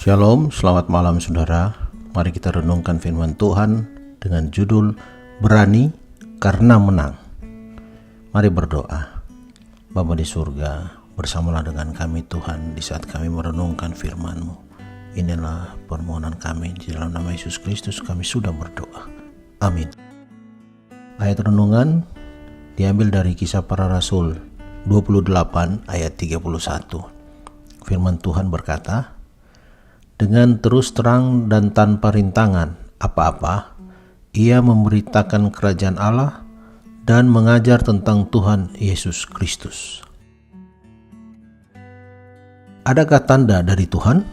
Shalom, selamat malam saudara. Mari kita renungkan firman Tuhan dengan judul Berani Karena Menang. Mari berdoa. Bapa di surga, bersamalah dengan kami Tuhan di saat kami merenungkan firman-Mu. Inilah permohonan kami, di dalam nama Yesus Kristus kami sudah berdoa. Amin. Ayat renungan diambil dari Kisah Para Rasul 28 ayat 31. Firman Tuhan berkata, dengan terus terang dan tanpa rintangan apa-apa, ia memberitakan kerajaan Allah dan mengajar tentang Tuhan Yesus Kristus. Adakah tanda dari Tuhan?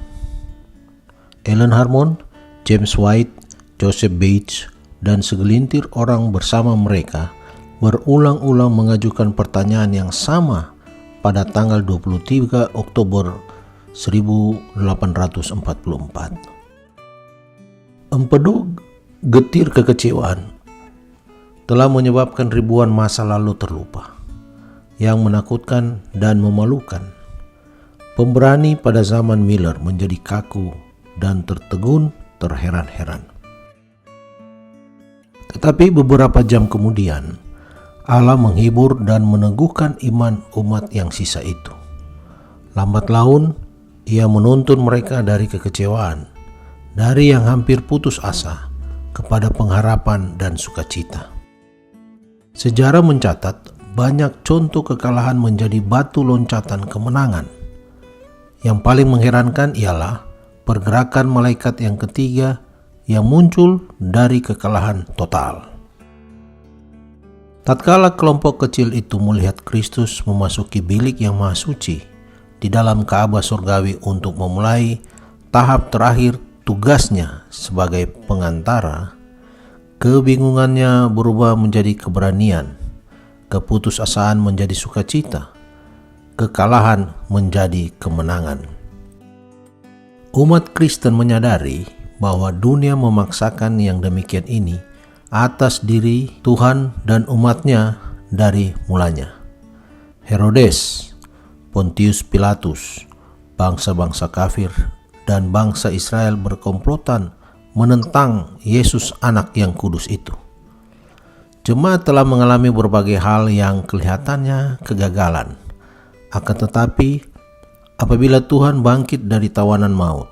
Ellen Harmon, James White, Joseph Bates, dan segelintir orang bersama mereka berulang-ulang mengajukan pertanyaan yang sama pada tanggal 23 Oktober 1844. Empedu getir kekecewaan telah menyebabkan ribuan masa lalu terlupa, yang menakutkan dan memalukan. Pemberani pada zaman Miller menjadi kaku dan tertegun terheran-heran. Tetapi beberapa jam kemudian, Allah menghibur dan meneguhkan iman umat yang sisa itu. Lambat laun, ia menuntun mereka dari kekecewaan, dari yang hampir putus asa, kepada pengharapan dan sukacita. Sejarah mencatat banyak contoh kekalahan menjadi batu loncatan kemenangan. Yang paling mengherankan ialah pergerakan malaikat yang ketiga yang muncul dari kekalahan total. Tatkala kelompok kecil itu melihat Kristus memasuki bilik yang maha suci di dalam Ka'bah surgawi untuk memulai tahap terakhir tugasnya sebagai pengantara, kebingungannya berubah menjadi keberanian, keputusasaan menjadi sukacita, kekalahan menjadi kemenangan. Umat Kristen menyadari bahwa dunia memaksakan yang demikian ini atas diri Tuhan dan umatnya dari mulanya. Herodes, Pontius Pilatus, bangsa-bangsa kafir, dan bangsa Israel berkomplotan menentang Yesus anak yang kudus itu. Jemaat telah mengalami berbagai hal yang kelihatannya kegagalan. Akan tetapi, apabila Tuhan bangkit dari tawanan maut,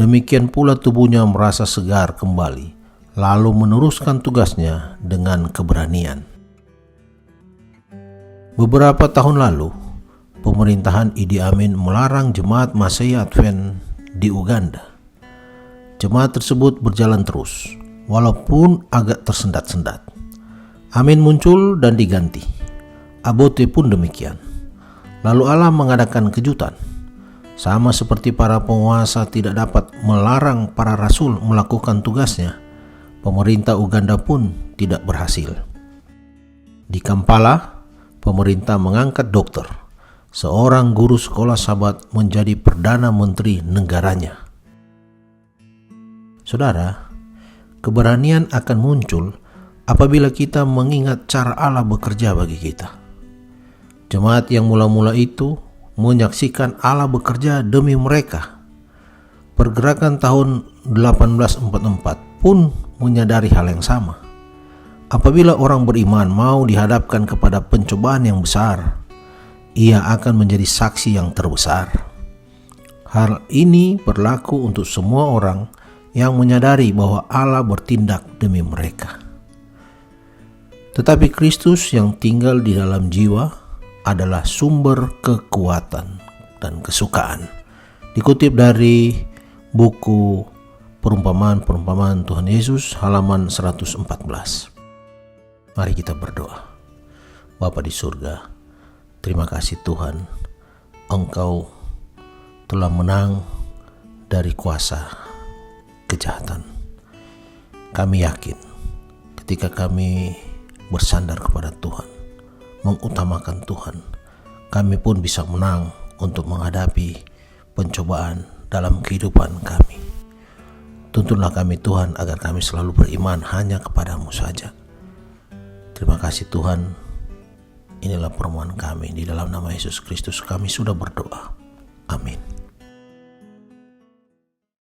demikian pula tubuhnya merasa segar kembali, lalu meneruskan tugasnya dengan keberanian. Beberapa tahun lalu, pemerintahan Idi Amin melarang jemaat Masehi Advent di Uganda. Jemaat tersebut berjalan terus, walaupun agak tersendat-sendat. Amin muncul dan diganti. Abote pun demikian. Lalu Allah mengadakan kejutan. Sama seperti para penguasa tidak dapat melarang para rasul melakukan tugasnya, pemerintah Uganda pun tidak berhasil. Di Kampala, pemerintah mengangkat dokter, seorang guru sekolah Sabat, menjadi Perdana Menteri negaranya. Saudara, keberanian akan muncul apabila kita mengingat cara Allah bekerja bagi kita. Jemaat yang mula-mula itu menyaksikan Allah bekerja demi mereka. Pergerakan tahun 1844 pun menyadari hal yang sama. Apabila orang beriman mau dihadapkan kepada pencobaan yang besar, ia akan menjadi saksi yang terbesar. Hal ini berlaku untuk semua orang yang menyadari bahwa Allah bertindak demi mereka. Tetapi Kristus yang tinggal di dalam jiwa adalah sumber kekuatan dan kesukaan. Dikutip dari buku Perumpamaan Tuhan Yesus halaman 114. Mari kita berdoa. Bapa di surga, terima kasih Tuhan, Engkau telah menang dari kuasa kejahatan. Kami yakin ketika kami bersandar kepada Tuhan, mengutamakan Tuhan, kami pun bisa menang untuk menghadapi pencobaan dalam kehidupan kami. Tuntunlah kami Tuhan agar kami selalu beriman hanya kepadamu saja. Terima kasih Tuhan. Inilah permohonan kami, di dalam nama Yesus Kristus kami sudah berdoa. Amin.